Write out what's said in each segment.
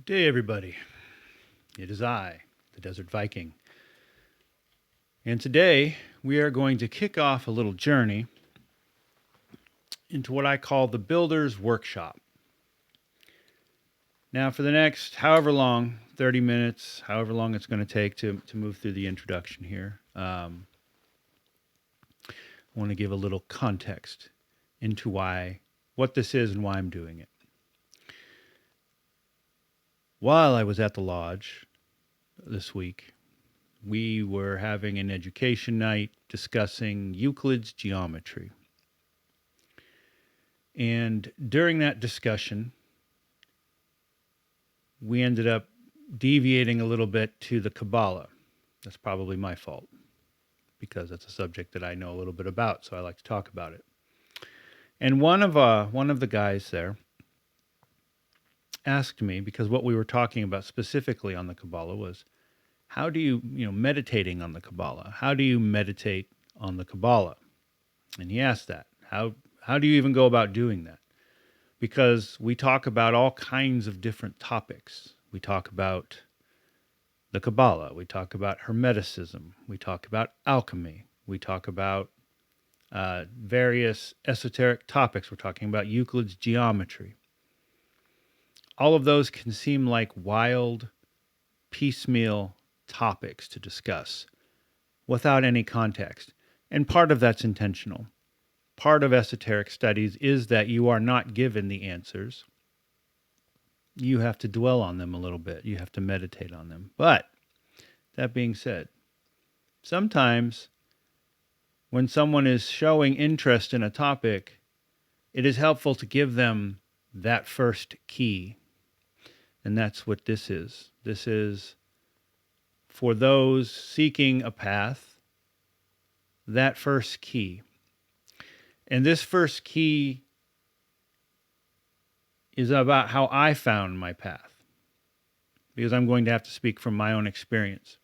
Good day, everybody. It is I, the Desert Viking. And today we are going to kick off a little journey into what I call the Builder's Workshop. Now, for the next however long, 30 minutes, however long it's going to take to move through the introduction here, I want to give a little context into what this is and why I'm doing it. While I was at the lodge this week, we were having an education night discussing Euclid's geometry. And during that discussion, we ended up deviating a little bit to the Kabbalah. That's probably my fault, because that's a subject that I know a little bit about, so I like to talk about it. And one of the guys there asked me, because what we were talking about specifically on the Kabbalah was, how do you meditating on the Kabbalah? How do you meditate on the Kabbalah? And he asked that. How do you even go about doing that? Because we talk about all kinds of different topics. We talk about the Kabbalah. We talk about Hermeticism. We talk about alchemy. We talk about various esoteric topics. We're talking about Euclid's geometry. All of those can seem like wild, piecemeal topics to discuss without any context. And part of that's intentional. Part of esoteric studies is that you are not given the answers. You have to dwell on them a little bit. You have to meditate on them. But that being said, sometimes when someone is showing interest in a topic, it is helpful to give them that first key. And that's what this is. This is for those seeking a path, that first key. And this first key is about how I found my path, because I'm going to have to speak from my own experience.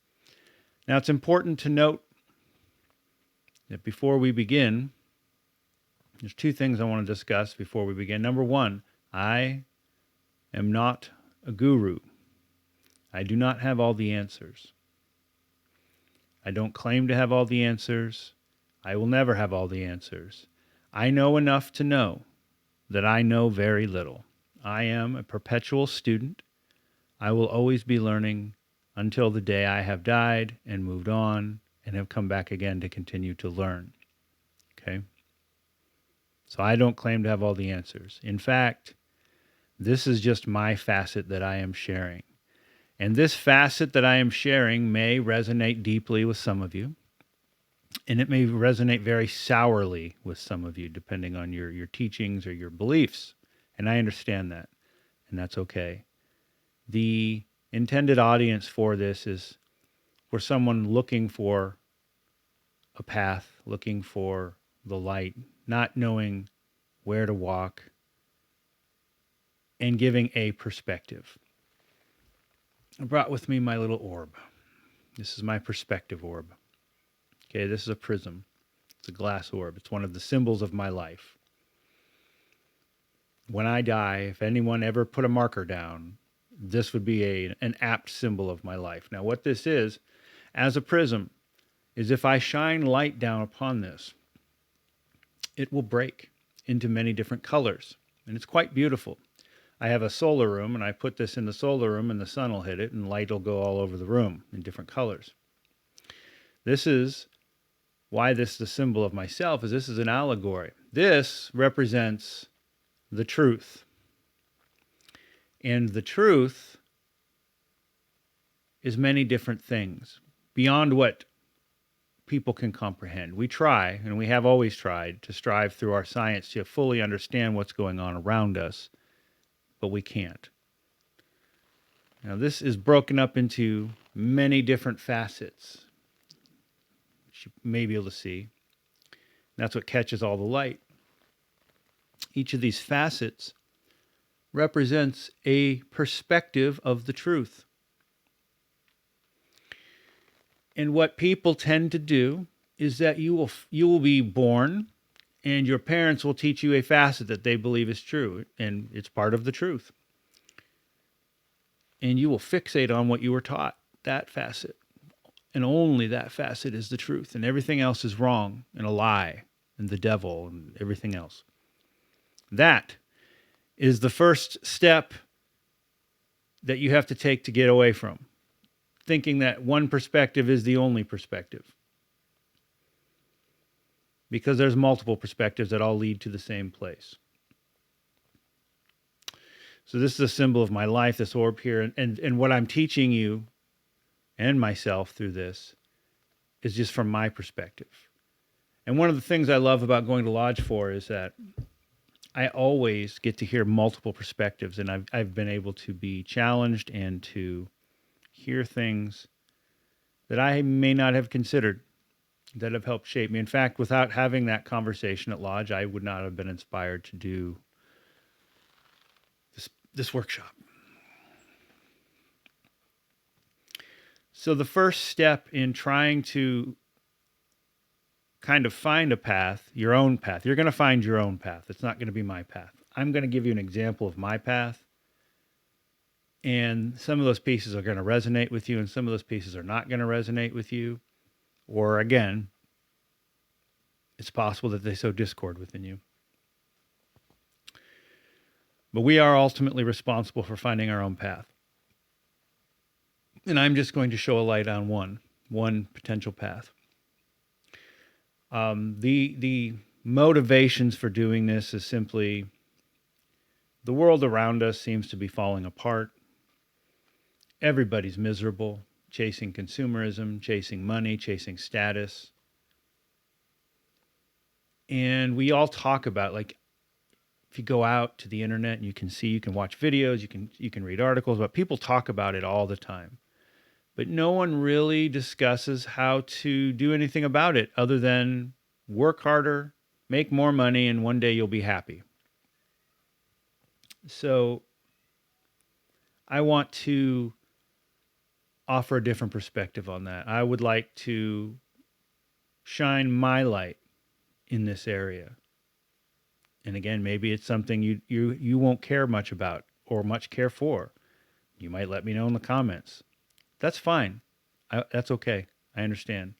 Now, it's important to note that before we begin, there's two things I want to discuss before we begin. Number one, I am not a guru. I do not have all the answers. I don't claim to have all the answers. I will never have all the answers. I know enough to know that I know very little. I am a perpetual student. I will always be learning until the day I have died and moved on and have come back again to continue to learn. Okay? So I don't claim to have all the answers. In fact, this is just my facet that I am sharing. And this facet that I am sharing may resonate deeply with some of you. And it may resonate very sourly with some of you, depending on your teachings or your beliefs. And I understand that. And that's okay. The intended audience for this is for someone looking for a path, looking for the light, not knowing where to walk, and giving a perspective. I brought with me my little orb. This is my perspective orb. Okay, this is a prism. It's a glass orb. It's one of the symbols of my life. When I die, if anyone ever put a marker down, this would be an apt symbol of my life. Now, what this is, as a prism, is if I shine light down upon this, it will break into many different colors. And it's quite beautiful. I have a solar room, and I put this in the solar room, and the sun will hit it, and light will go all over the room in different colors. This is why this is the symbol of myself, is this is an allegory. This represents the truth. And the truth is many different things beyond what people can comprehend. We try, and we have always tried, to strive through our science to fully understand what's going on around us, but we can't. Now, this is broken up into many different facets, which you may be able to see. That's what catches all the light. Each of these facets represents a perspective of the truth. And what people tend to do is that you will be born, and your parents will teach you a facet that they believe is true, and it's part of the truth. and you will fixate on what you were taught, that facet. And only that facet is the truth, and everything else is wrong and a lie and the devil and everything else. That is the first step that you have to take to get away from, thinking that one perspective is the only perspective. Because there's multiple perspectives that all lead to the same place. So this is a symbol of my life, this orb here, and what I'm teaching you and myself through this is just from my perspective. And one of the things I love about going to Lodge for is that I always get to hear multiple perspectives, and I've been able to be challenged and to hear things that I may not have considered that have helped shape me. In fact, without having that conversation at Lodge, I would not have been inspired to do this workshop. So the first step in trying to kind of find a path, your own path, you're going to find your own path. It's not going to be my path. I'm going to give you an example of my path. And some of those pieces are going to resonate with you, and some of those pieces are not going to resonate with you. Or again, it's possible that they sow discord within you. But we are ultimately responsible for finding our own path. And I'm just going to show a light on one potential path. The motivations for doing this is simply the world around us seems to be falling apart. Everybody's miserable, chasing consumerism, chasing money, chasing status. And we all talk about, like, if you go out to the internet and you can watch videos, you can read articles, but people talk about it all the time. But no one really discusses how to do anything about it other than work harder, make more money, and one day you'll be happy. So I want to offer a different perspective on that. I would like to shine my light in this area. And again, maybe it's something you won't care much about or much care for. You might let me know in the comments. That's fine. That's okay. I understand.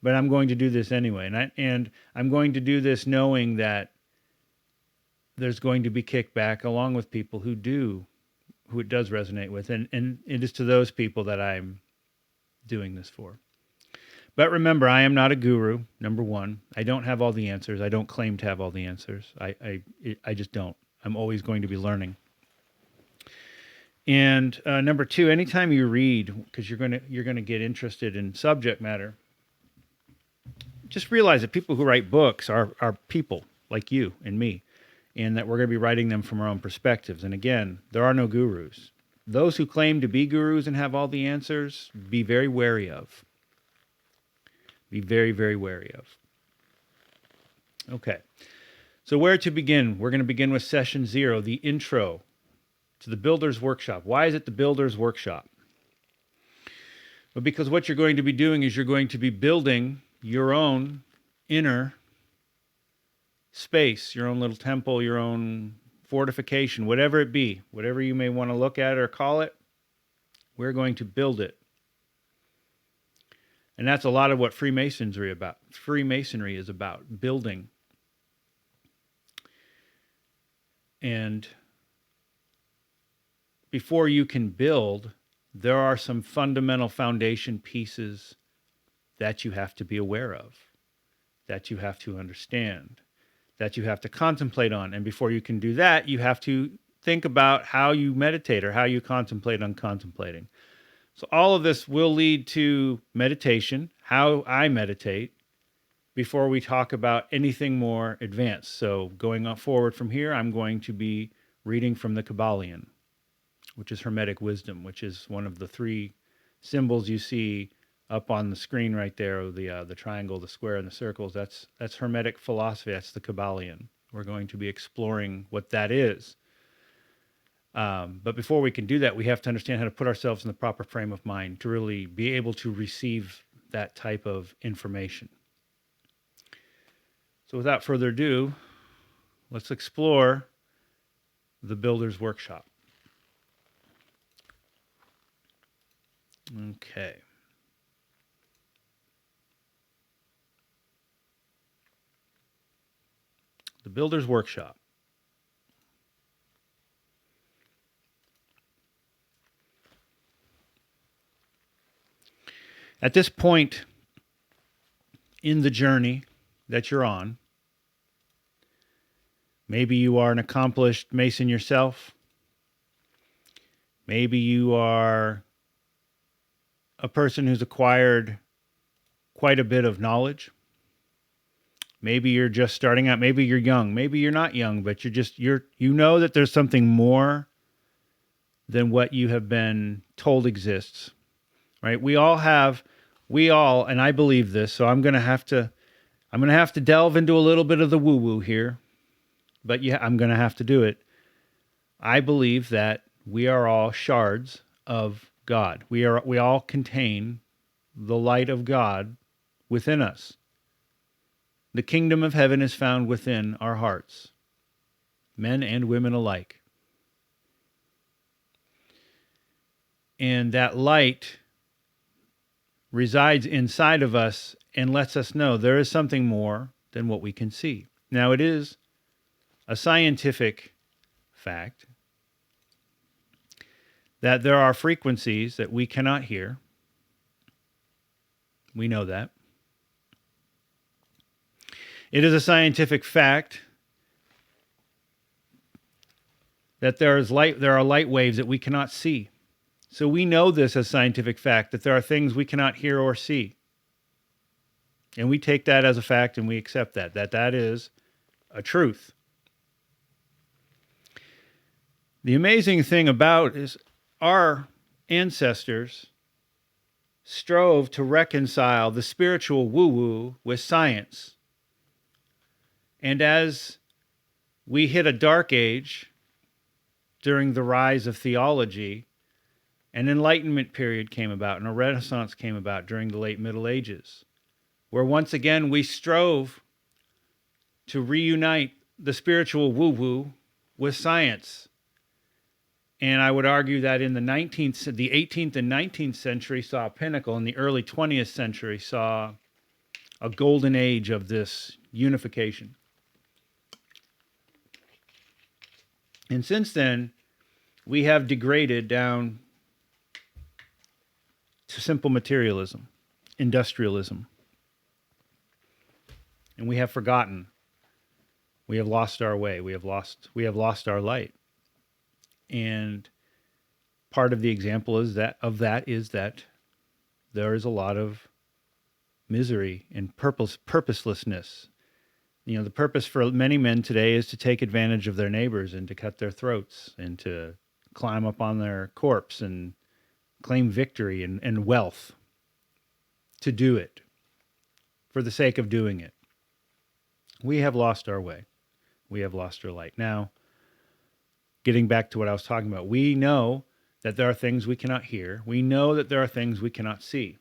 But I'm going to do this anyway. And I'm going to do this knowing that there's going to be kickback along with people who it does resonate with. And it is to those people that I'm doing this for. But remember, I am not a guru, number one. I don't have all the answers. I don't claim to have all the answers. I just don't. I'm always going to be learning. And number two, anytime you read, because you're gonna get interested in subject matter, just realize that people who write books are people like you and me, and that we're going to be writing them from our own perspectives. And again, there are no gurus. Those who claim to be gurus and have all the answers, be very wary of. Be very, very wary of. Okay, so where to begin? We're going to begin with session 0, the intro to the Builder's Workshop. Why is it the Builder's Workshop? Well, because what you're going to be doing is you're going to be building your own inner space, your own little temple, your own fortification, whatever it be, whatever you may want to look at or call it, we're going to build it. And that's a lot of what Freemasonry is about, building. And before you can build, there are some fundamental foundation pieces that you have to be aware of, that you have to understand, that you have to contemplate on. And before you can do that, you have to think about how you meditate or how you contemplate on contemplating. So all of this will lead to meditation, how I meditate, before we talk about anything more advanced. So going on forward from here, I'm going to be reading from the Kybalion, which is Hermetic wisdom, which is one of the 3 symbols you see up on the screen right there, the triangle, the square, and the circles. That's Hermetic philosophy. That's the Kybalion. We're going to be exploring what that is. But before we can do that, we have to understand how to put ourselves in the proper frame of mind to really be able to receive that type of information. So without further ado, let's explore the Builder's Workshop. Okay. The Builder's Workshop. At this point in the journey that you're on, maybe you are an accomplished Mason yourself. Maybe you are a person who's acquired quite a bit of knowledge. Maybe you're just starting out. Maybe you're young. Maybe you're not young, but you know that there's something more than what you have been told exists, right? We all, and I believe this, so I'm going to have to delve into a little bit of the woo-woo here, but yeah, I'm going to have to do it. I believe that we are all shards of God. We all contain the light of God within us. The kingdom of heaven is found within our hearts, men and women alike. And that light resides inside of us and lets us know there is something more than what we can see. Now, it is a scientific fact that there are frequencies that we cannot hear. We know that. It is a scientific fact that there are light waves that we cannot see. So we know this as scientific fact, that there are things we cannot hear or see. And we take that as a fact and we accept that is a truth. The amazing thing about is our ancestors strove to reconcile the spiritual woo-woo with science. And as we hit a dark age during the rise of theology, an Enlightenment period came about and a Renaissance came about during the late Middle Ages, where once again we strove to reunite the spiritual woo-woo with science. And I would argue that in the 18th and 19th century saw a pinnacle, and the early 20th century saw a golden age of this unification. And since then, we have degraded down to simple materialism, industrialism. And we have forgotten. We have lost our way. We have lost our light. And part of the example is that there is a lot of misery and purposelessness. You know, the purpose for many men today is to take advantage of their neighbors and to cut their throats and to climb up on their corpse and claim victory and wealth, to do it for the sake of doing it. We have lost our way. We have lost our light. Now, getting back to what I was talking about, we know that there are things we cannot hear. We know that there are things we cannot see.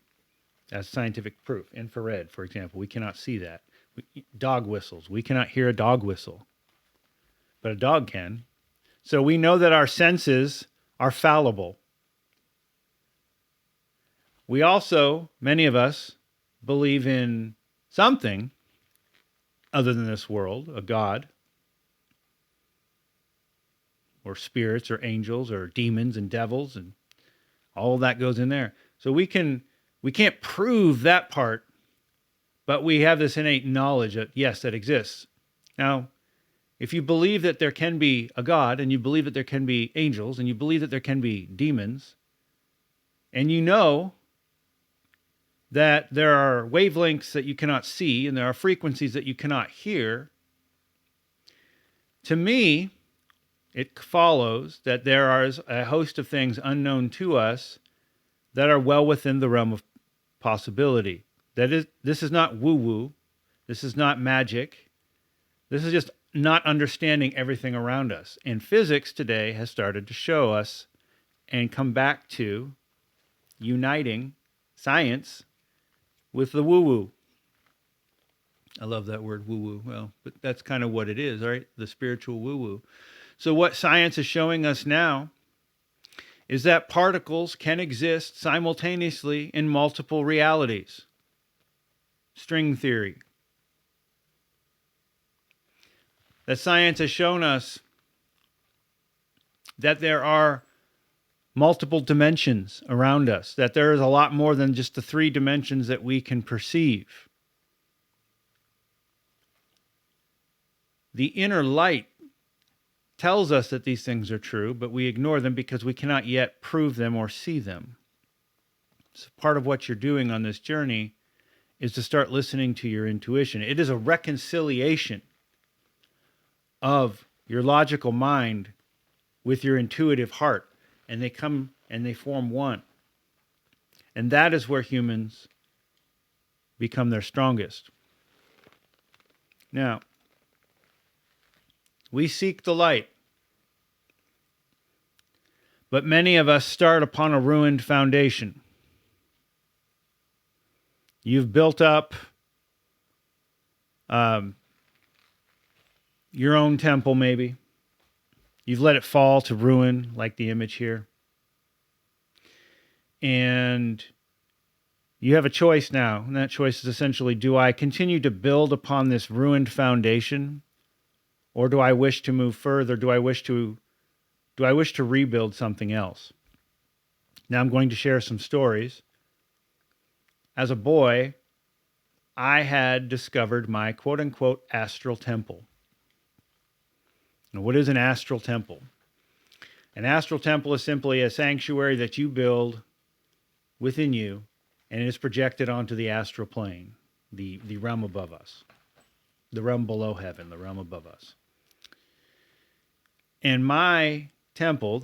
That's scientific proof. Infrared, for example, we cannot see that. Dog whistles, we cannot hear a dog whistle, but a dog can. So we know that our senses are fallible. We also, many of us, believe in something other than this world, a God, or spirits, or angels, or demons and devils, and all of that goes in there. So we can't prove that part, but we have this innate knowledge that, yes, that exists. Now, if you believe that there can be a God, and you believe that there can be angels, and you believe that there can be demons, and you know that there are wavelengths that you cannot see, and there are frequencies that you cannot hear, to me, it follows that there is a host of things unknown to us that are well within the realm of possibility. This is not woo-woo. This is not magic. This is just not understanding everything around us. And physics today has started to show us and come back to uniting science with the woo-woo. I love that word woo-woo. Well, but that's kind of what it is, right? The spiritual woo-woo. So what science is showing us now is that particles can exist simultaneously in multiple realities. String theory. That science has shown us that there are multiple dimensions around us, that there is a lot more than just the 3 dimensions that we can perceive. The inner light tells us that these things are true, but we ignore them because we cannot yet prove them or see them. So part of what you're doing on this journey is to start listening to your intuition. It is a reconciliation of your logical mind with your intuitive heart, and they come and they form one. And that is where humans become their strongest. Now, we seek the light, but many of us start upon a ruined foundation. You've built up your own temple, maybe. You've let it fall to ruin, like the image here. And you have a choice now, and that choice is essentially, do I continue to build upon this ruined foundation, or do I wish to move further? Do I wish to rebuild something else? Now I'm going to share some stories. As a boy, I had discovered my quote-unquote astral temple. Now, what is an astral temple? An astral temple is simply a sanctuary that you build within you, and it is projected onto the astral plane, the realm above us, the realm below heaven, the realm above us. And my temple,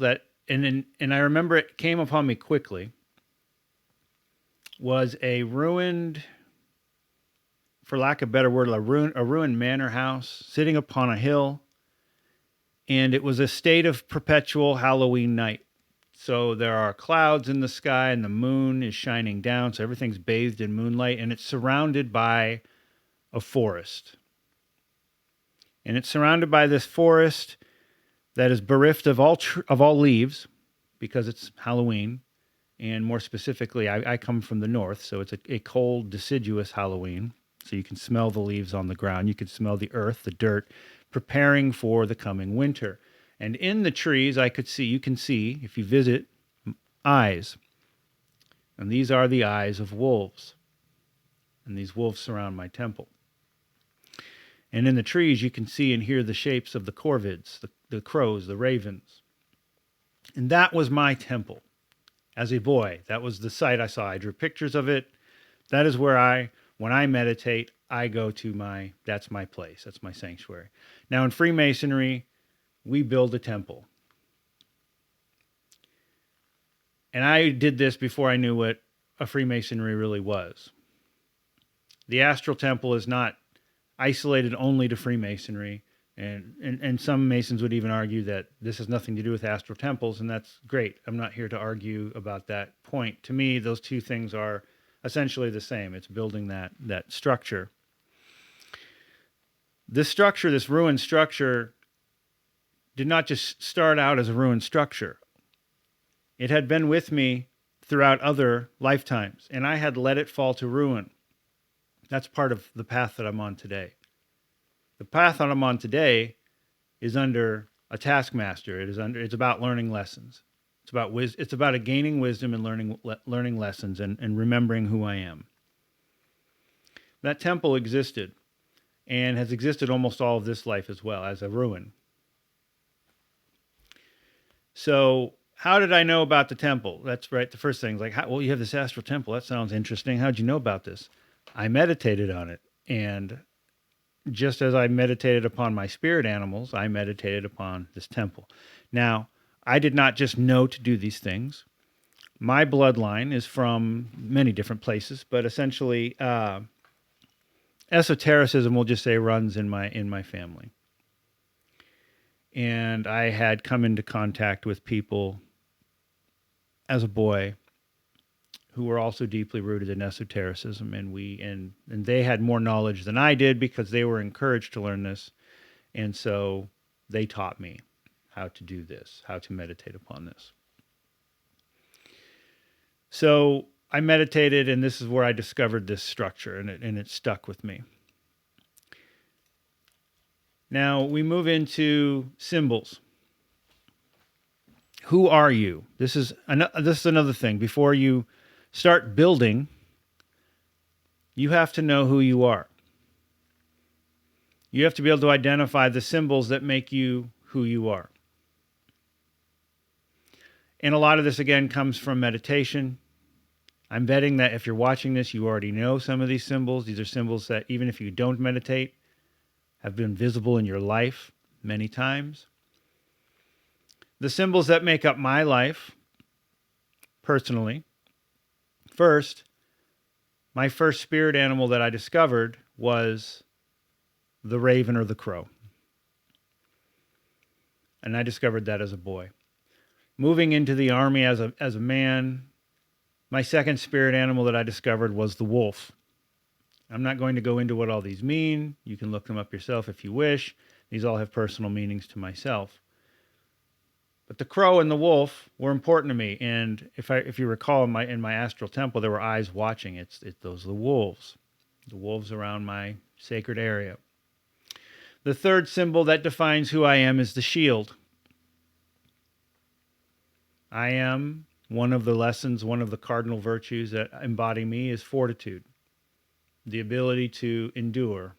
and I remember it came upon me quickly, was a ruined, for lack of a better word, a ruined manor house sitting upon a hill. And it was a state of perpetual Halloween night. So there are clouds in the sky and the moon is shining down. So everything's bathed in moonlight, and it's surrounded by a forest. And it's surrounded by this forest that is bereft of all leaves, because it's Halloween. And more specifically, I come from the north, so it's a cold, deciduous Halloween. So you can smell the leaves on the ground. You can smell the earth, the dirt, preparing for the coming winter. And in the trees, you can see, if you visit, eyes. And these are the eyes of wolves. And these wolves surround my temple. And in the trees, you can see and hear the shapes of the corvids, the crows, the ravens. And that was my temple. As a boy, that was the site I saw. I drew pictures of it. That is where when I meditate, I go to that's my place. That's my sanctuary. Now in Freemasonry, we build a temple. And I did this before I knew what a Freemasonry really was. The astral temple is not isolated only to Freemasonry. And some Masons would even argue that this has nothing to do with astral temples, and that's great. I'm not here to argue about that point. To me, those two things are essentially the same. It's building that structure. This structure, this ruined structure, did not just start out as a ruined structure. It had been with me throughout other lifetimes, and I had let it fall to ruin. That's part of the path that I'm on today. The path that I'm on today is under a taskmaster. It's about learning lessons. It's about gaining wisdom and learning lessons and remembering who I am. That temple existed and has existed almost all of this life as well as a ruin. So how did I know about the temple? That's right. The first thing is like, well, you have this astral temple. That sounds interesting. How'd you know about this? I meditated on it. And just as I meditated upon my spirit animals, I meditated upon this temple. Now, I did not just know to do these things. My bloodline is from many different places, but essentially, esotericism, we'll just say, runs in my family. And I had come into contact with people as a boy who were also deeply rooted in esotericism, and they had more knowledge than I did because they were encouraged to learn this, and so they taught me how to do this, how to meditate upon this. So I meditated, and this is where I discovered this structure, and it stuck with me. Now we move into symbols. Who are you? This is another thing. Before you start building, you have to know who you are. You have to be able to identify the symbols that make you who you are. And a lot of this, again, comes from meditation. I'm betting that if you're watching this, you already know some of these symbols. These are symbols that, even if you don't meditate, have been visible in your life many times. The symbols that make up my life, personally, first, my first spirit animal that I discovered was the raven or the crow. And I discovered that as a boy. Moving into the army as a man, my second spirit animal that I discovered was the wolf. I'm not going to go into what all these mean. You can look them up yourself if you wish. These all have personal meanings to myself. But the crow and the wolf were important to me. And if you recall, in my astral temple, there were eyes watching. Those are the wolves around my sacred area. The third symbol that defines who I am is the shield. I am one of the lessons, one of the cardinal virtues that embody me is fortitude, the ability to endure,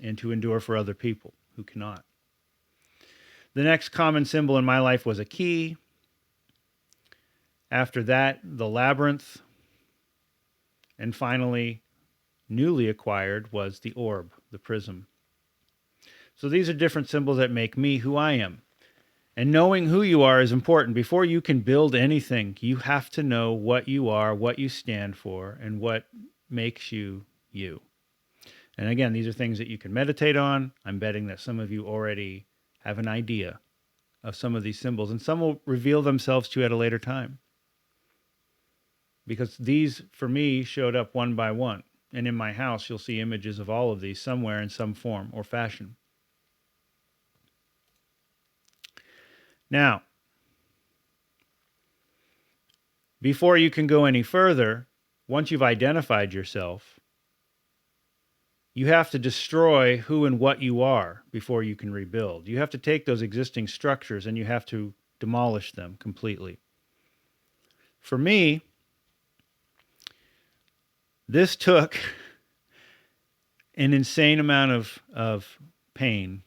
and to endure for other people who cannot. The next common symbol in my life was a key. After that, the labyrinth. And finally, newly acquired, was the orb, the prism. So these are different symbols that make me who I am. And knowing who you are is important. Before you can build anything, you have to know what you are, what you stand for, and what makes you you. And again, these are things that you can meditate on. I'm betting that some of you already have an idea of some of these symbols, and some will reveal themselves to you at a later time. Because these, for me, showed up one by one. And in my house, you'll see images of all of these somewhere in some form or fashion. Now, before you can go any further, once you've identified yourself, you have to destroy who and what you are before you can rebuild. You have to take those existing structures and you have to demolish them completely. For me, this took an insane amount of pain.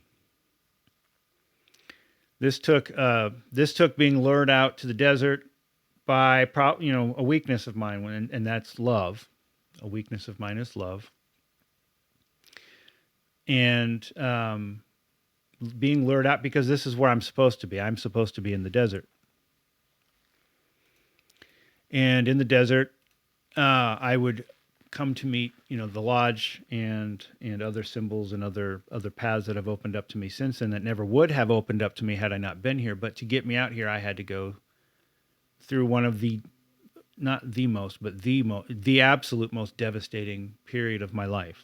This took being lured out to the desert by a weakness of mine, and that's love. A weakness of mine is love. And being lured out because this is where I'm supposed to be. I'm supposed to be in the desert. And in the desert, I would come to meet, the lodge and other symbols and other paths that have opened up to me since then that never would have opened up to me had I not been here. But to get me out here, I had to go through one of the, not the most, but the absolute most devastating period of my life.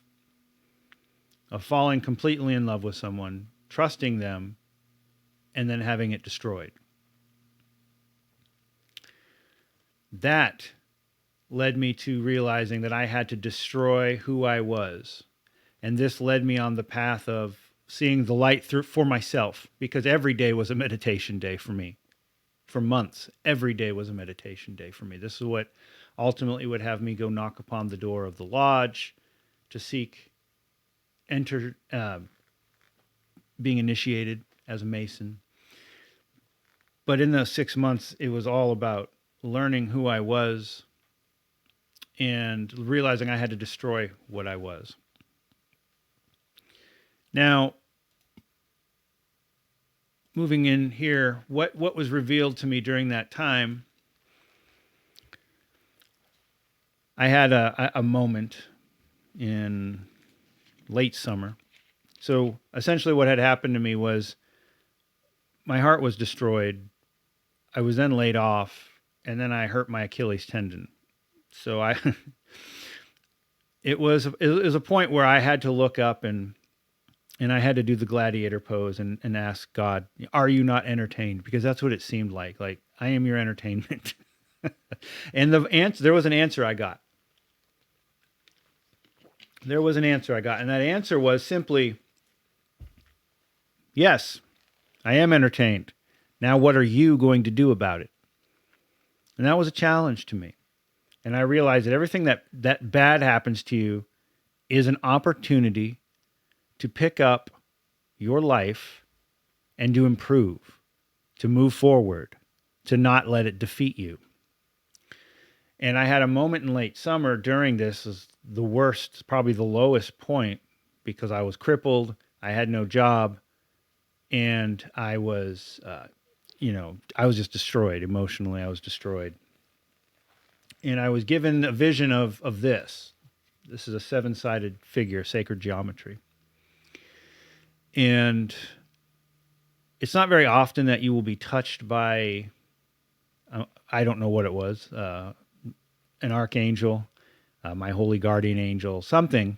Of falling completely in love with someone, trusting them, and then having it destroyed. That led me to realizing that I had to destroy who I was. And this led me on the path of seeing the light through for myself, because every day was a meditation day for me. For months, every day was a meditation day for me. This is what ultimately would have me go knock upon the door of the lodge to enter being initiated as a Mason. But in those 6 months, it was all about learning who I was and realizing I had to destroy what I was. Now, moving in here, what was revealed to me during that time, I had a moment in late summer. So essentially what had happened to me was my heart was destroyed. I was then laid off, and then I hurt my Achilles tendon. So it was a point where I had to look up and I had to do the gladiator pose and ask God, are you not entertained? Because that's what it seemed like. Like, I am your entertainment. And there was an answer I got. There was an answer I got, and that answer was simply, yes, I am entertained. Now what are you going to do about it? And that was a challenge to me. And I realized that everything that bad happens to you is an opportunity to pick up your life and to improve, to move forward, to not let it defeat you. And I had a moment in late summer during this, is the worst, probably the lowest point, because I was crippled, I had no job, and I was, I was just destroyed emotionally. I was destroyed. And I was given a vision of this. This is a 7-sided figure, sacred geometry. And it's not very often that you will be touched by, I don't know what it was, an archangel, my holy guardian angel, something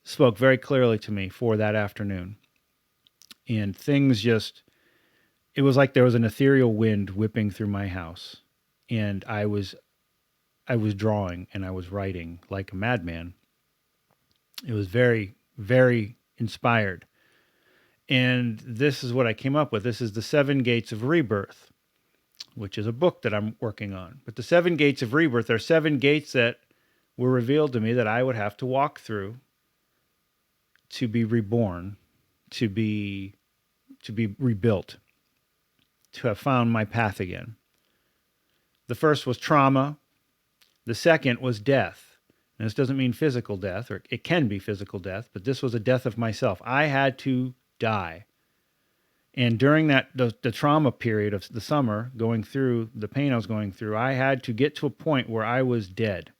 spoke very clearly to me for that afternoon. And things just, it was like there was an ethereal wind whipping through my house. And I was drawing and I was writing like a madman. It was very, very inspired. And this is what I came up with. This is the 7 Gates of Rebirth, which is a book that I'm working on. But the 7 Gates of Rebirth are 7 gates that were revealed to me that I would have to walk through to be reborn, to be rebuilt, to have found my path again. The first was trauma. The second was death. And this doesn't mean physical death, or it can be physical death, but this was a death of myself. I had to die. And during the trauma period of the summer, going through the pain I was going through, I had to get to a point where I was dead.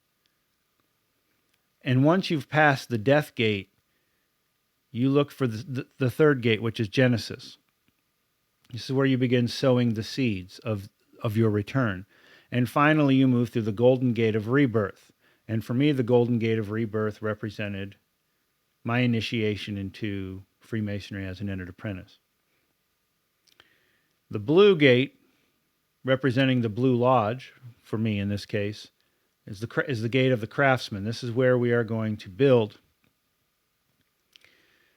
And once you've passed the death gate, you look for the third gate, which is Genesis. This is where you begin sowing the seeds of your return. And finally, you move through the golden gate of rebirth. And for me, the golden gate of rebirth represented my initiation into Freemasonry as an entered apprentice. The blue gate, representing the Blue Lodge, for me in this case, is the gate of the craftsman. This is where we are going to build.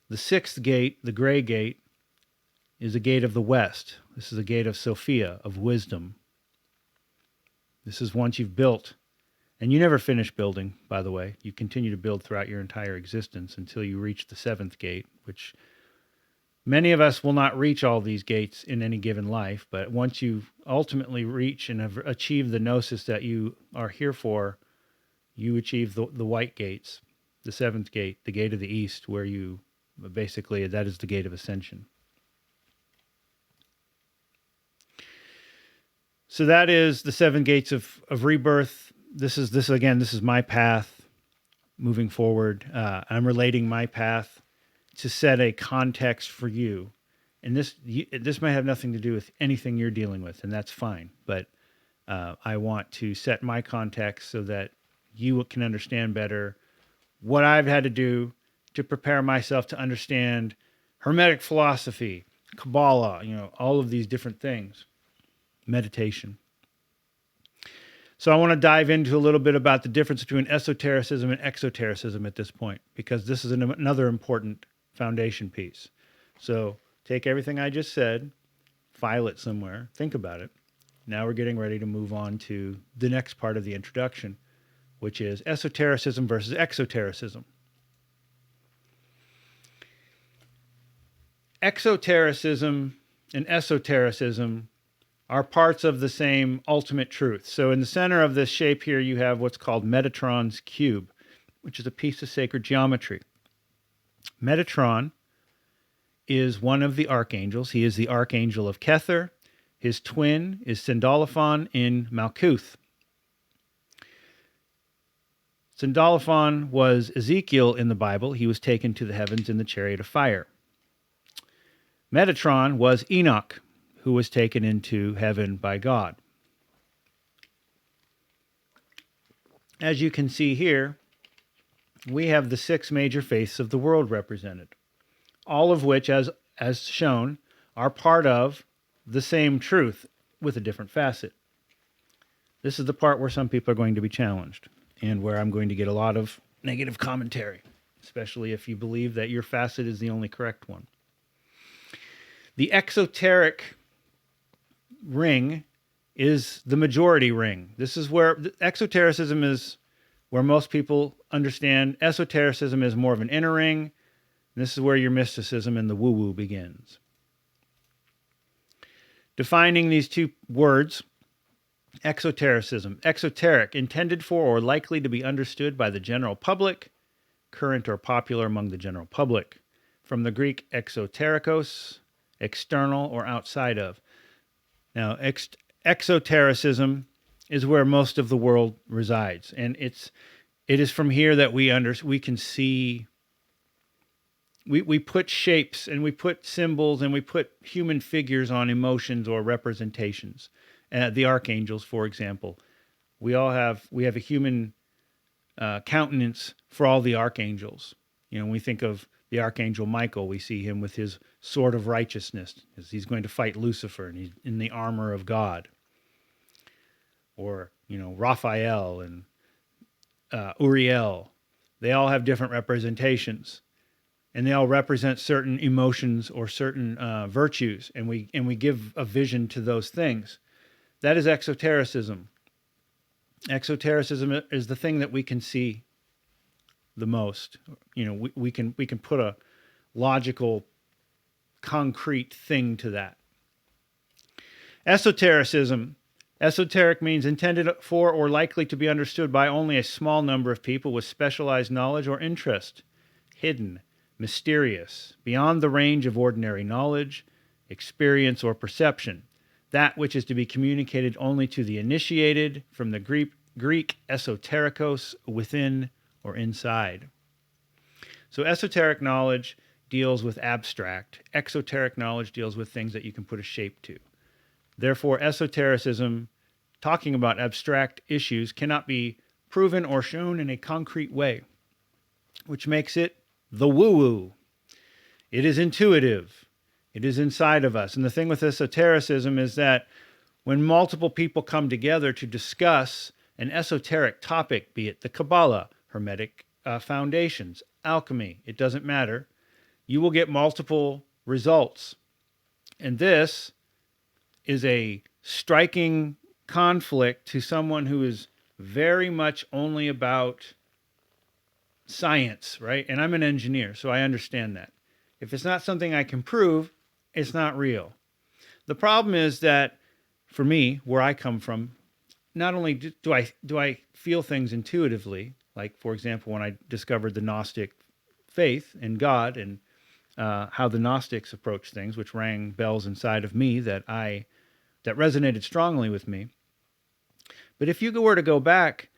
The 6th gate, the gray gate, is the gate of the west. This is the gate of Sophia, of wisdom. This is once you've built. And you never finish building, by the way. You continue to build throughout your entire existence until you reach the 7th gate, which many of us will not reach all these gates in any given life. But once you ultimately reach and have achieved the gnosis that you are here for, you achieve the white gates, the 7th gate, the gate of the east, where you basically, that is the gate of ascension. So that is the 7 gates of rebirth. This is my path moving forward. I'm relating my path to set a context for you. And this might have nothing to do with anything you're dealing with, and that's fine. But I want to set my context so that you can understand better what I've had to do to prepare myself to understand Hermetic philosophy, Kabbalah, all of these different things, meditation. So I want to dive into a little bit about the difference between esotericism and exotericism at this point, because this is another important foundation piece. So take everything I just said, file it somewhere, think about it. Now we're getting ready to move on to the next part of the introduction, which is esotericism versus exotericism. Exotericism and esotericism are parts of the same ultimate truth. So in the center of this shape here, you have what's called Metatron's cube, which is a piece of sacred geometry. Metatron is one of the archangels. He is the archangel of Kether. His twin is Sindolophon in Malkuth. Sindolophon was Ezekiel in the Bible. He was taken to the heavens in the chariot of fire. Metatron was Enoch, who was taken into heaven by God. As you can see here, we have the 6 major faiths of the world represented, all of which, as shown, are part of the same truth with a different facet. This is the part where some people are going to be challenged and where I'm going to get a lot of negative commentary, especially if you believe that your facet is the only correct one. The exoteric ring is the majority ring. This is where exotericism is where most people understand. Esotericism is more of an inner ring. This is where your mysticism and the woo-woo begins. Defining these two words, exotericism. Exoteric, intended for or likely to be understood by the general public, current or popular among the general public. From the Greek exoterikos, external or outside of. Now, exotericism is where most of the world resides, and it is from here that we can see. We put shapes and we put symbols and we put human figures on emotions or representations. The archangels, for example, we have a human countenance for all the archangels. You know, when we think of the archangel Michael, we see him with his sword of righteousness, as he's going to fight Lucifer, and he's in the armor of God. Or, you know, Raphael and Uriel, they all have different representations, and they all represent certain emotions or certain virtues, and we give a vision to those things. That is exotericism. Exotericism is the thing that we can see the most. You know, we can put a logical, concrete thing to that. Esotericism. Esoteric means intended for or likely to be understood by only a small number of people with specialized knowledge or interest. Hidden, mysterious, beyond the range of ordinary knowledge, experience, or perception. That which is to be communicated only to the initiated, from the Greek esoterikos, within or inside. So esoteric knowledge deals with abstract. Exoteric knowledge deals with things that you can put a shape to. Therefore, esotericism, talking about abstract issues, cannot be proven or shown in a concrete way, which makes it the woo-woo. It is intuitive. It is inside of us. And the thing with esotericism is that when multiple people come together to discuss an esoteric topic, be it the Kabbalah, Hermetic foundations, alchemy, it doesn't matter, you will get multiple results. And this is a striking conflict to someone who is very much only about science, right? And I'm an engineer, so I understand that. If it's not something I can prove, it's not real. The problem is that for me, where I come from, not only do I feel things intuitively, like, for example, when I discovered the Gnostic faith in God and how the Gnostics approach things, which rang bells inside of me that resonated strongly with me. But if you were to go back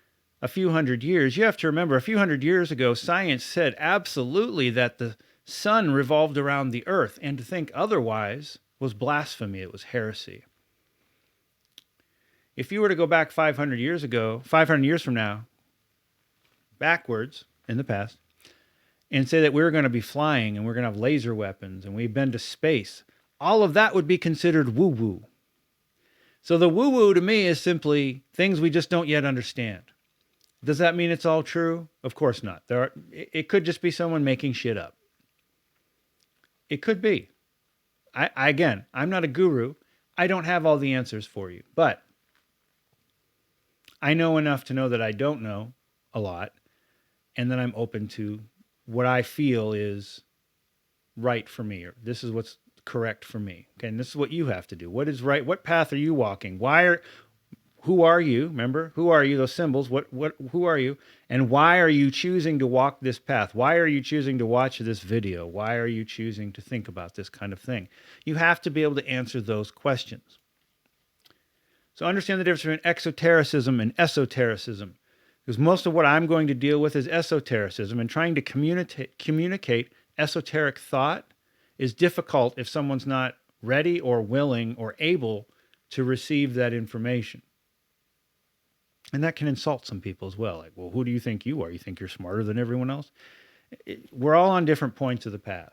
a few hundred years, you have to remember a few hundred years ago, science said absolutely that the sun revolved around the earth, and to think otherwise was blasphemy. It was heresy. If you were to go back 500 years from now, backwards in the past, and say that we're going to be flying and we're going to have laser weapons and we've been to space, all of that would be considered woo-woo. So the woo-woo to me is simply things we just don't yet understand. Does that mean it's all true? Of course not. It could just be someone making shit up. It could be. Again, I'm not a guru. I don't have all the answers for you, but I know enough to know that I don't know a lot, and that I'm open to what I feel is right for me, or this is what's correct for me. Okay, and this is what you have to do. What is right? What path are you walking? Who are you? Remember, who are you? Those symbols. Who are you? And why are you choosing to walk this path? Why are you choosing to watch this video? Why are you choosing to think about this kind of thing? You have to be able to answer those questions. So understand the difference between exotericism and esotericism, because most of what I'm going to deal with is esotericism, and trying to communicate esoteric thought is difficult if someone's not ready or willing or able to receive that information. And that can insult some people as well. Like, well, who do you think you are? You think you're smarter than everyone else? We're all on different points of the path.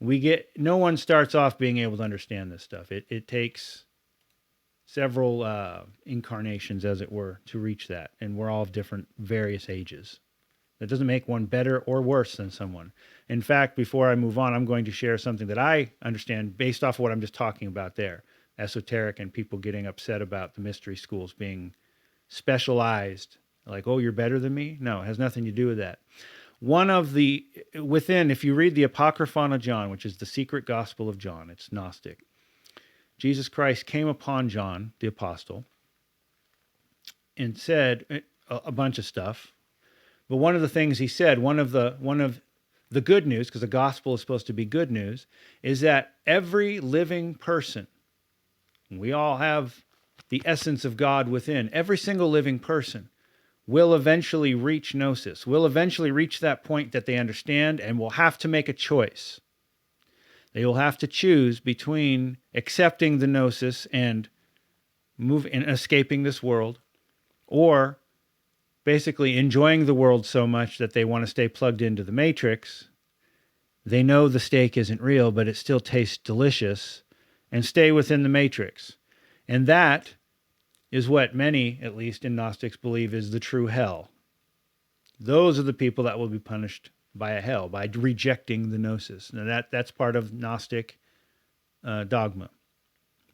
No one starts off being able to understand this stuff. It takes several incarnations, as it were, to reach that. And we're all of different, various ages. That doesn't make one better or worse than someone. In fact, before I move on, I'm going to share something that I understand based off of what I'm just talking about there. Esoteric and people getting upset about the mystery schools being specialized. Like, oh, you're better than me? No, it has nothing to do with that. If you read the Apocryphon of John, which is the secret gospel of John, it's Gnostic. Jesus Christ came upon John, the apostle, and said a bunch of stuff. But one of the things he said, one of the good news, because the gospel is supposed to be good news, is that every living person, we all have the essence of God within, every single living person will eventually reach gnosis, will eventually reach that point that they understand and will have to make a choice. They will have to choose between accepting the gnosis and escaping this world, or basically enjoying the world so much that they want to stay plugged into the matrix. They know the steak isn't real, but it still tastes delicious, and stay within the matrix. And that is what many, at least in Gnostics, believe is the true hell. Those are the people that will be punished by a hell, by rejecting the gnosis. Now that's part of Gnostic dogma.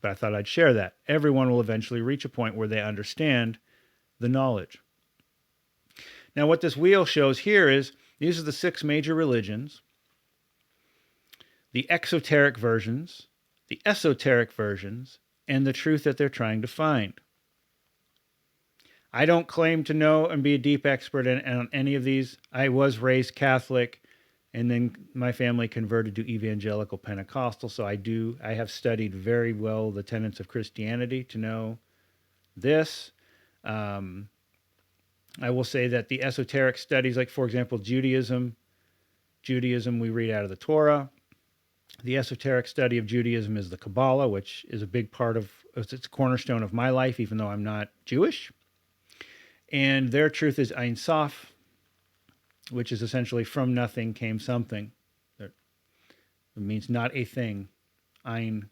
But I thought I'd share that. Everyone will eventually reach a point where they understand the knowledge. Now what this wheel shows here is, these are the 6 major religions, the exoteric versions, the esoteric versions, and the truth that they're trying to find. I don't claim to know and be a deep expert on any of these. I was raised Catholic, and then my family converted to evangelical Pentecostal, so I have studied very well the tenets of Christianity to know this. I will say that the esoteric studies, like, for example, Judaism we read out of the Torah. The esoteric study of Judaism is the Kabbalah, which is a big part of, it's a cornerstone of my life, even though I'm not Jewish. And their truth is Ein Sof, which is essentially from nothing came something. It means not a thing. Ein.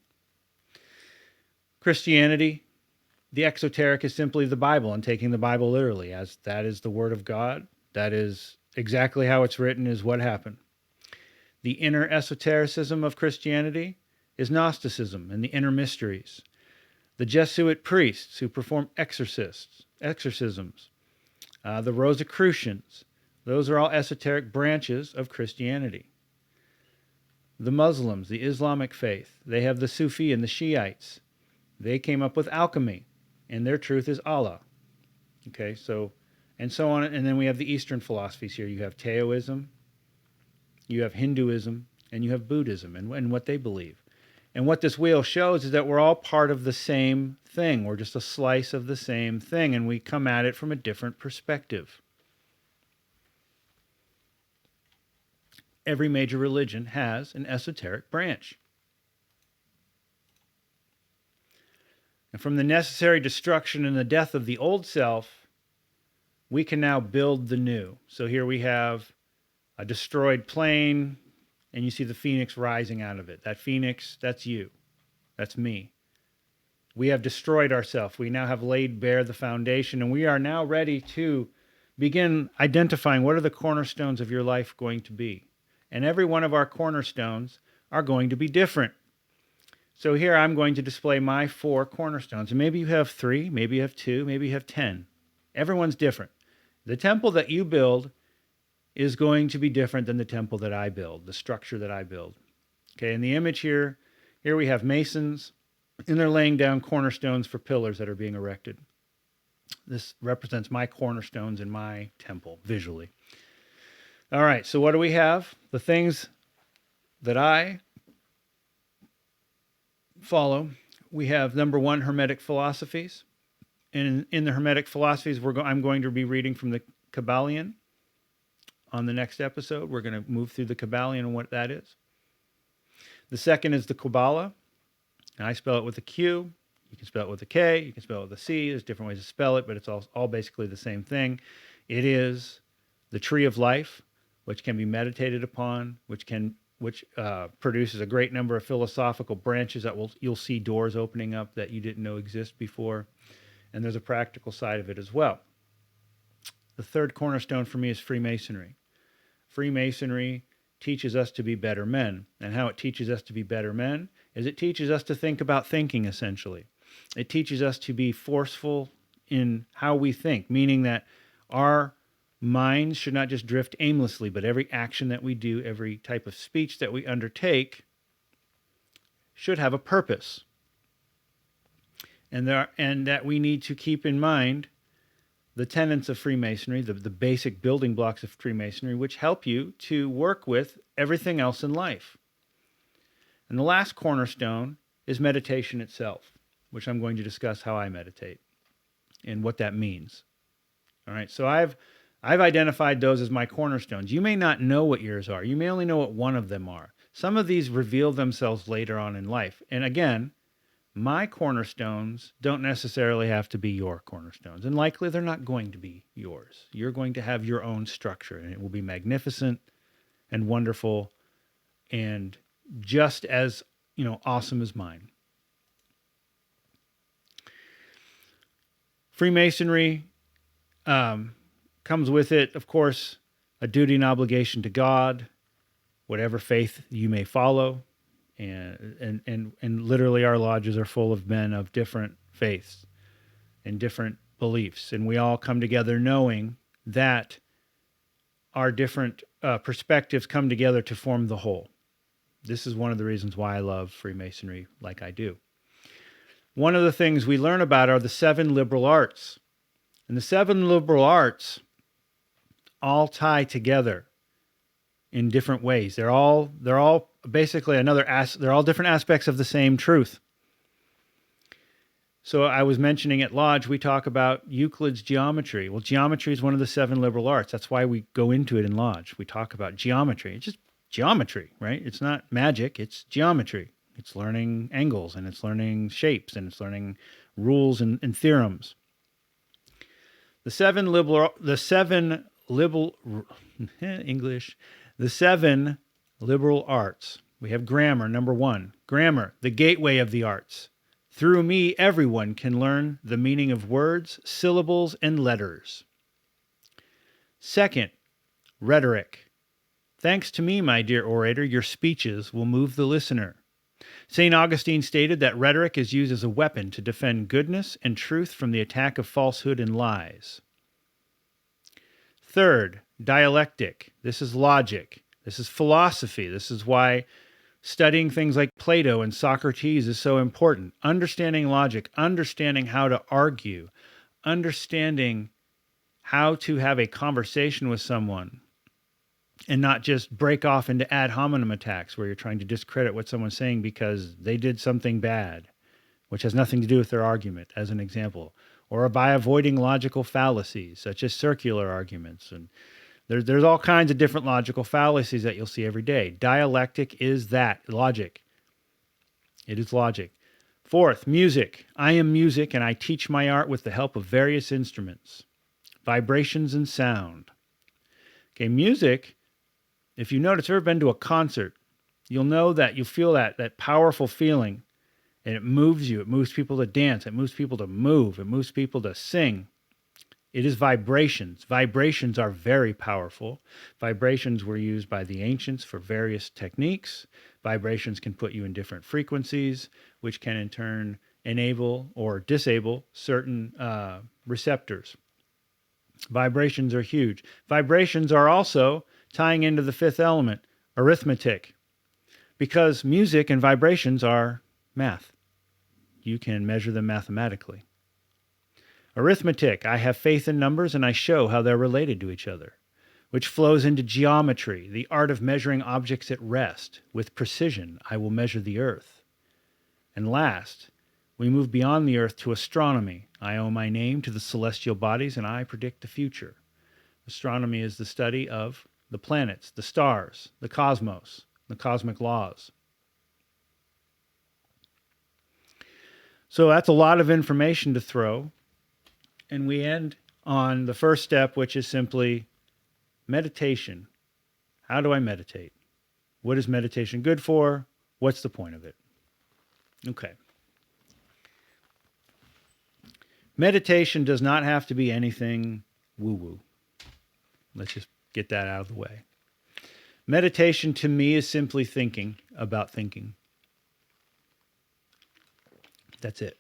Christianity, the exoteric is simply the Bible and taking the Bible literally, as that is the Word of God. That is exactly how it's written, is what happened. The inner esotericism of Christianity is Gnosticism and the inner mysteries. The Jesuit priests who perform exorcisms, the Rosicrucians, those are all esoteric branches of Christianity. The Muslims, the Islamic faith, they have the Sufi and the Shiites. They came up with alchemy, and their truth is Allah. Okay, so, and so on. And then we have the Eastern philosophies here. You have Taoism, you have Hinduism, and you have Buddhism and what they believe. And what this wheel shows is that we're all part of the same thing. We're just a slice of the same thing, and we come at it from a different perspective. Every major religion has an esoteric branch. And from the necessary destruction and the death of the old self, we can now build the new. So here we have a destroyed plane, and you see the phoenix rising out of it. That phoenix, that's you. That's me. We have destroyed ourselves. We now have laid bare the foundation, and we are now ready to begin identifying what are the cornerstones of your life going to be. And every one of our cornerstones are going to be different. So here I'm going to display my 4 cornerstones. And maybe you have 3, maybe you have 2, maybe you have 10. Everyone's different. The temple that you build is going to be different than the temple that I build, the structure that I build. Okay, in the image here we have masons, and they're laying down cornerstones for pillars that are being erected. This represents my cornerstones in my temple, visually. All right, so what do we have? The things that I follow. We have, number 1, Hermetic philosophies. And in the Hermetic philosophies, I'm going to be reading from the Kybalion. On the next episode, we're going to move through the Kybalion and what that is. The second is the Kabbalah. And I spell it with a Q. You can spell it with a K. You can spell it with a C. There's different ways to spell it, but it's all basically the same thing. It is the tree of life, which can be meditated upon, which can which produces a great number of philosophical branches that you'll see doors opening up that you didn't know exist before. And there's a practical side of it as well. The third cornerstone for me is Freemasonry. Freemasonry teaches us to be better men. And how it teaches us to be better men is it teaches us to think about thinking, essentially. It teaches us to be forceful in how we think, meaning that our minds should not just drift aimlessly, but every action that we do, every type of speech that we undertake should have a purpose. And that we need to keep in mind the tenets of Freemasonry, the basic building blocks of Freemasonry, which help you to work with everything else in life. And the last cornerstone is meditation itself, which I'm going to discuss how I meditate and what that means. All right, so I've identified those as my cornerstones. You may not know what yours are. You may only know what one of them are. Some of these reveal themselves later on in life. And again, my cornerstones don't necessarily have to be your cornerstones, and likely they're not going to be yours. You're going to have your own structure, and it will be magnificent and wonderful and just as, awesome as mine. Freemasonry comes with it, of course, a duty and obligation to God, whatever faith you may follow. And literally our lodges are full of men of different faiths and different beliefs. And we all come together knowing that our different perspectives come together to form the whole. This is one of the reasons why I love Freemasonry like I do. One of the things we learn about are the 7 liberal arts. And the 7 liberal arts all tie together in different ways. They're all basically they're all different aspects of the same truth. So I was mentioning at Lodge, we talk about Euclid's geometry. Well, geometry is one of the 7 liberal arts. That's why we go into it in Lodge. We talk about geometry. It's just geometry, right? It's not magic, it's geometry. It's learning angles, and it's learning shapes, and it's learning rules and theorems. The 7 liberal arts. We have grammar, number 1. Grammar, the gateway of the arts. Through me, everyone can learn the meaning of words, syllables, and letters. Second, rhetoric. Thanks to me, my dear orator, your speeches will move the listener. St. Augustine stated that rhetoric is used as a weapon to defend goodness and truth from the attack of falsehood and lies. Third, dialectic. This is logic. This is philosophy. This is why studying things like Plato and Socrates is so important. Understanding logic, understanding how to argue, understanding how to have a conversation with someone and not just break off into ad hominem attacks where you're trying to discredit what someone's saying because they did something bad, which has nothing to do with their argument, as an example, or by avoiding logical fallacies, such as circular arguments. And there's all kinds of different logical fallacies that you'll see every day. Dialectic is that, logic. It is logic. Fourth, music. I am music, and I teach my art with the help of various instruments. Vibrations and sound. Okay, music, if you notice, ever been to a concert, you'll know that you feel that powerful feeling, and it moves you. It moves people to dance. It moves people to move. It moves people to sing. It is vibrations. Vibrations are very powerful. Vibrations were used by the ancients for various techniques. Vibrations can put you in different frequencies, which can in turn enable or disable certain receptors. Vibrations are huge. Vibrations are also tying into the 5th element, arithmetic, because music and vibrations are math. You can measure them mathematically. Arithmetic, I have faith in numbers and I show how they're related to each other, which flows into geometry, the art of measuring objects at rest. With precision, I will measure the earth. And last, we move beyond the earth to astronomy. I owe my name to the celestial bodies and I predict the future. Astronomy is the study of the planets, the stars, the cosmos, the cosmic laws. So that's a lot of information to throw. And we end on the first step, which is simply meditation. How do I meditate? What is meditation good for? What's the point of it? Okay. Meditation does not have to be anything woo-woo. Let's just get that out of the way. Meditation to me is simply thinking about thinking. That's it.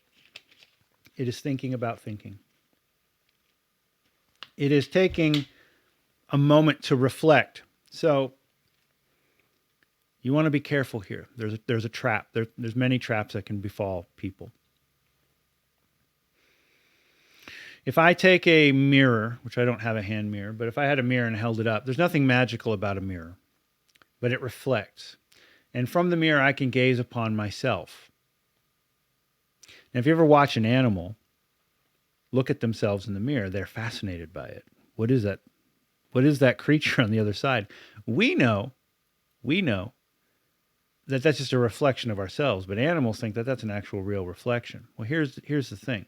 It is thinking about thinking. It is taking a moment to reflect. So you want to be careful here. There's a trap. There's many traps that can befall people. If I take a mirror, which I don't have a hand mirror, but if I had a mirror and held it up, there's nothing magical about a mirror, but it reflects. And from the mirror, I can gaze upon myself. And if you ever watch an animal look at themselves in the mirror, they're fascinated by it. What is that? What is that creature on the other side? We know that that's just a reflection of ourselves, but animals think that that's an actual real reflection. Well, here's the thing.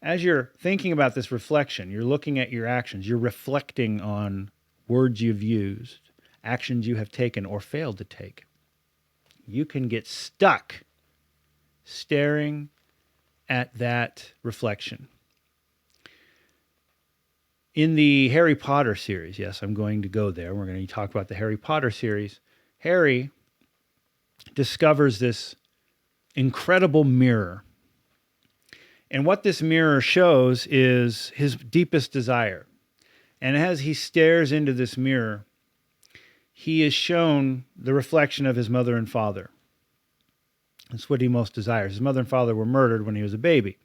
As you're thinking about this reflection, you're looking at your actions, you're reflecting on words you've used, actions you have taken or failed to take. You can get stuck staring at that reflection. In the Harry Potter series, yes, I'm going to go there. We're going to talk about the Harry Potter series. Harry discovers this incredible mirror. And what this mirror shows is his deepest desire. And as he stares into this mirror, he is shown the reflection of his mother and father. That's what he most desires. His mother and father were murdered when he was a baby.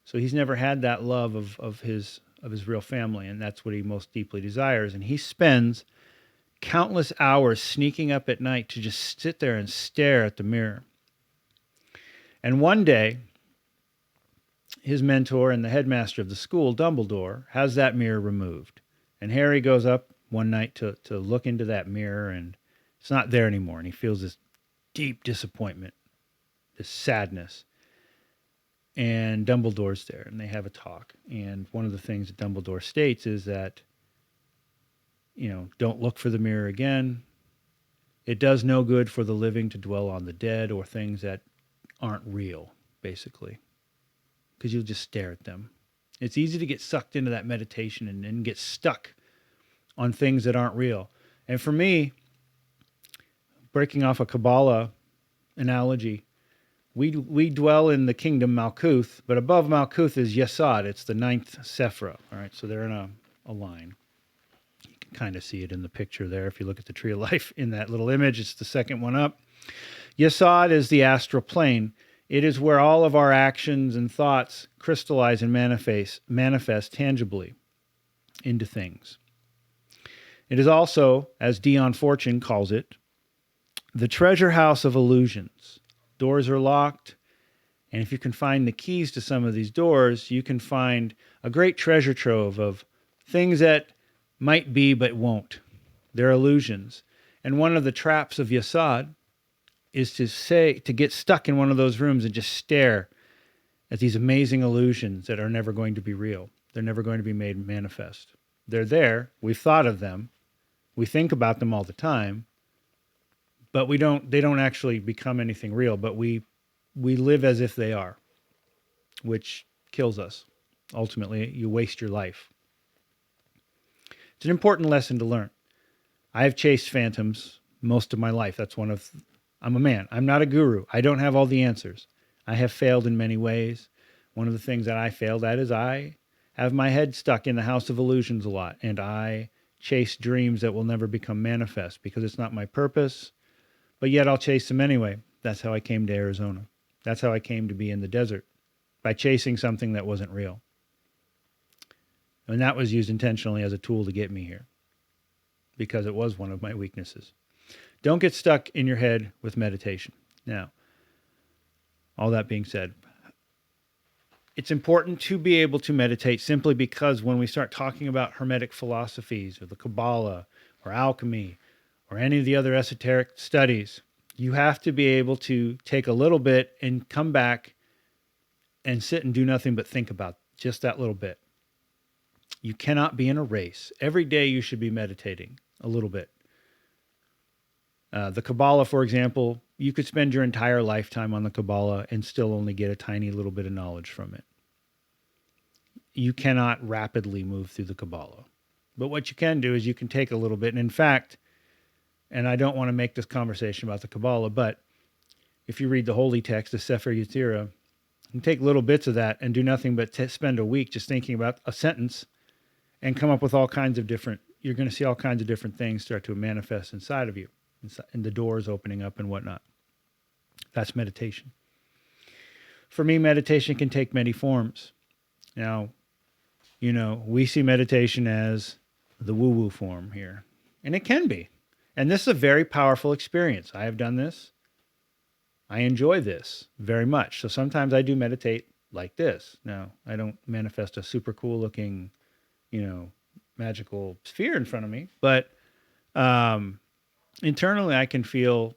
So he's never had that love of his real family, and that's what he most deeply desires. And he spends countless hours sneaking up at night to just sit there and stare at the mirror. And one day, his mentor and the headmaster of the school, Dumbledore, has that mirror removed. And Harry goes up one night to look into that mirror, and it's not there anymore. And he feels this deep disappointment, this sadness. And Dumbledore's there, and they have a talk. And one of the things that Dumbledore states is that, don't look for the mirror again. It does no good for the living to dwell on the dead or things that aren't real, basically, because you'll just stare at them. It's easy to get sucked into that meditation and get stuck on things that aren't real. And for me, breaking off a Kabbalah analogy, we dwell in the kingdom Malkuth, but above Malkuth is Yesod. It's the ninth Sephira. All right, so they're in a line. You can kind of see it in the picture there. If you look at the tree of life in that little image, it's the second one up. Yesod is the astral plane. It is where all of our actions and thoughts crystallize and manifest tangibly into things. It is also, as Dion Fortune calls it, the treasure house of illusions. Doors are locked, and if you can find the keys to some of these doors, you can find a great treasure trove of things that might be but won't. They're illusions. And one of the traps of Yesod is to get stuck in one of those rooms and just stare at these amazing illusions that are never going to be real. They're never going to be made manifest. They're there. We've thought of them. We think about them all the time. But they don't actually become anything real, but we live as if they are, which kills us. Ultimately, you waste your life. It's an important lesson to learn. I have chased phantoms most of my life. I'm a man. I'm not a guru. I don't have all the answers. I have failed in many ways. One of the things that I failed at is I have my head stuck in the house of illusions a lot, and I chase dreams that will never become manifest because it's not my purpose. But yet I'll chase them anyway. That's how I came to Arizona. That's how I came to be in the desert, by chasing something that wasn't real. And that was used intentionally as a tool to get me here, because it was one of my weaknesses. Don't get stuck in your head with meditation. Now, all that being said, it's important to be able to meditate simply because when we start talking about Hermetic philosophies or the Kabbalah or alchemy, or any of the other esoteric studies, you have to be able to take a little bit and come back and sit and do nothing but think about just that little bit. You cannot be in a race. Every day you should be meditating a little bit. The Kabbalah, for example, you could spend your entire lifetime on the Kabbalah and still only get a tiny little bit of knowledge from it. You cannot rapidly move through the Kabbalah. But what you can do is you can take a little bit. And in fact, and I don't want to make this conversation about the Kabbalah, but if you read the holy text, the Sefer Yetzirah, you can take little bits of that and do nothing but spend a week just thinking about a sentence and come up with all kinds of different, you're going to see all kinds of different things start to manifest inside of you, and the doors opening up and whatnot. That's meditation. For me, meditation can take many forms. Now, we see meditation as the woo-woo form here, and it can be. And this is a very powerful experience. I have done this. I enjoy this very much. So sometimes I do meditate like this. Now, I don't manifest a super cool looking, magical sphere in front of me, but internally I can feel,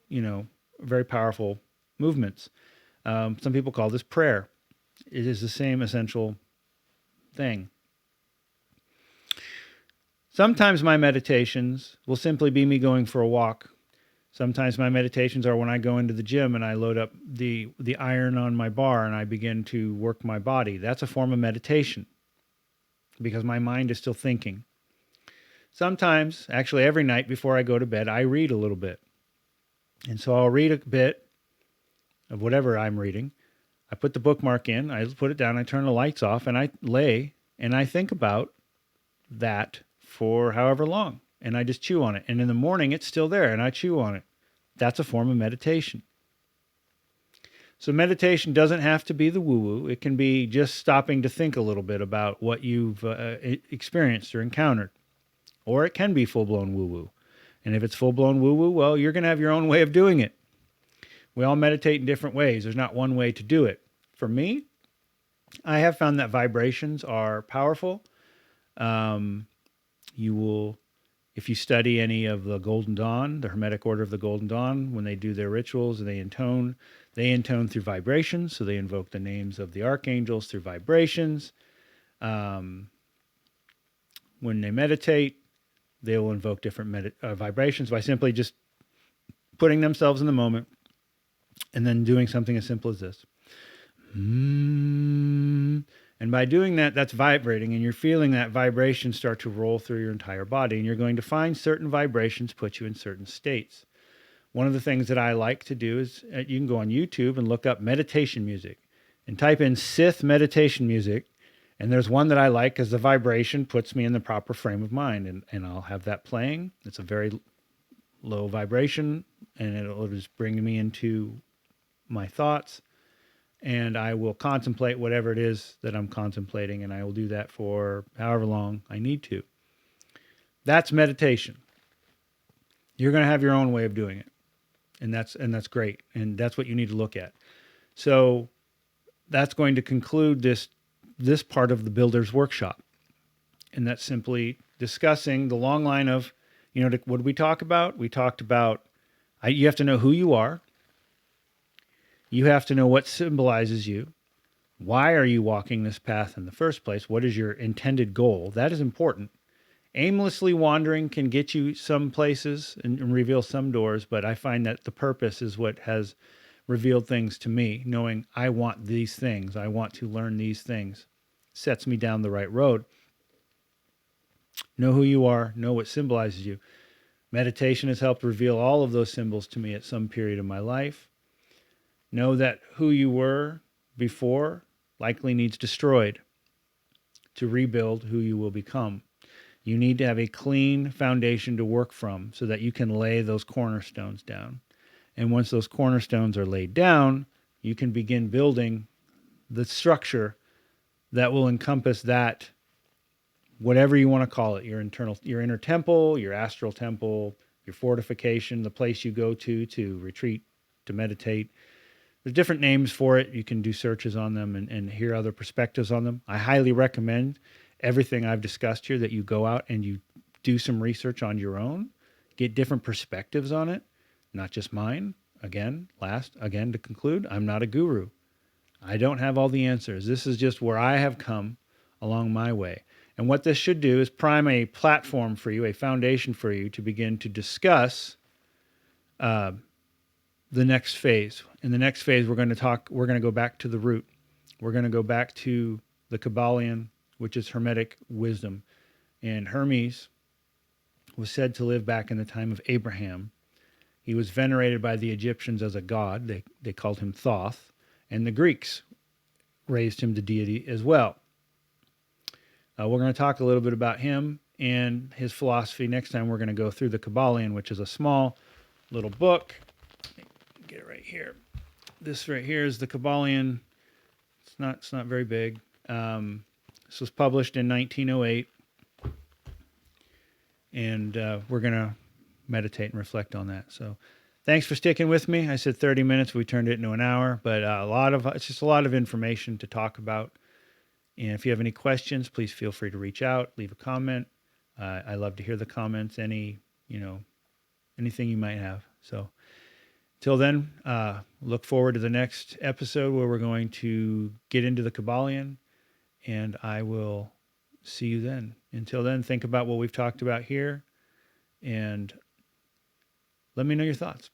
very powerful movements. Some people call this prayer. It is the same essential thing. Sometimes my meditations will simply be me going for a walk. Sometimes my meditations are when I go into the gym and I load up the iron on my bar and I begin to work my body. That's a form of meditation because my mind is still thinking. Sometimes, actually every night before I go to bed, I read a little bit. And so I'll read a bit of whatever I'm reading. I put the bookmark in, I put it down, I turn the lights off, and I lay and I think about that for however long. And I just chew on it. And in the morning, it's still there, and I chew on it. That's a form of meditation. So meditation doesn't have to be the woo-woo. It can be just stopping to think a little bit about what you've experienced or encountered. Or it can be full-blown woo-woo. And if it's full-blown woo-woo, well, you're going to have your own way of doing it. We all meditate in different ways. There's not one way to do it. For me, I have found that vibrations are powerful. You will... If you study any of the Golden Dawn, the Hermetic Order of the Golden Dawn, when they do their rituals and they intone through vibrations. So they invoke the names of the archangels through vibrations. When they meditate, they will invoke different vibrations by simply just putting themselves in the moment and then doing something as simple as this. And by doing that, that's vibrating, and you're feeling that vibration start to roll through your entire body, and you're going to find certain vibrations put you in certain states. One of the things that I like to do is you can go on YouTube and look up meditation music and type in Sith meditation music, and there's one that I like because the vibration puts me in the proper frame of mind, and I'll have that playing. It's a very low vibration, and it'll just bring me into my thoughts. And I will contemplate whatever it is that I'm contemplating, and I will do that for however long I need to. That's meditation. You're going to have your own way of doing it, and that's great, and that's what you need to look at. So that's going to conclude this part of the Builder's Workshop, and that's simply discussing the long line of, what did we talk about? We talked about you have to know who you are. You have to know what symbolizes you. Why are you walking this path in the first place? What is your intended goal? That is important. Aimlessly wandering can get you some places and reveal some doors, but I find that the purpose is what has revealed things to me. Knowing I want these things, I want to learn these things, sets me down the right road. Know who you are, know what symbolizes you. Meditation has helped reveal all of those symbols to me at some period of my life. Know that who you were before likely needs destroyed to rebuild who you will become. You need to have a clean foundation to work from so that you can lay those cornerstones down. And once those cornerstones are laid down, you can begin building the structure that will encompass that, whatever you want to call it, your inner temple, your astral temple, your fortification, the place you go to retreat, to meditate. There's different names for it. You can do searches on them and hear other perspectives on them. I highly recommend everything I've discussed here that you go out and you do some research on your own, get different perspectives on it, not just mine. Again, to conclude, I'm not a guru. I don't have all the answers. This is just where I have come along my way. And what this should do is prime a platform for you, a foundation for you to begin to discuss the next phase. In the next phase, we're going to go back to the root. We're going to go back to the Kybalion, which is Hermetic wisdom. And Hermes was said to live back in the time of Abraham. He was venerated by the Egyptians as a god. They called him Thoth. And the Greeks raised him to deity as well. We're going to talk a little bit about him and his philosophy. Next time we're going to go through the Kybalion, which is a small little book. Get it right here. This right here is the Kybalion. It's not very big. This was published in 1908. And we're going to meditate and reflect on that. So thanks for sticking with me. I said 30 minutes. We turned it into an hour, but it's just a lot of information to talk about. And if you have any questions, please feel free to reach out, leave a comment. I love to hear the comments, anything you might have. So till then, look forward to the next episode where we're going to get into the Kybalion, and I will see you then. Until then, think about what we've talked about here, and let me know your thoughts.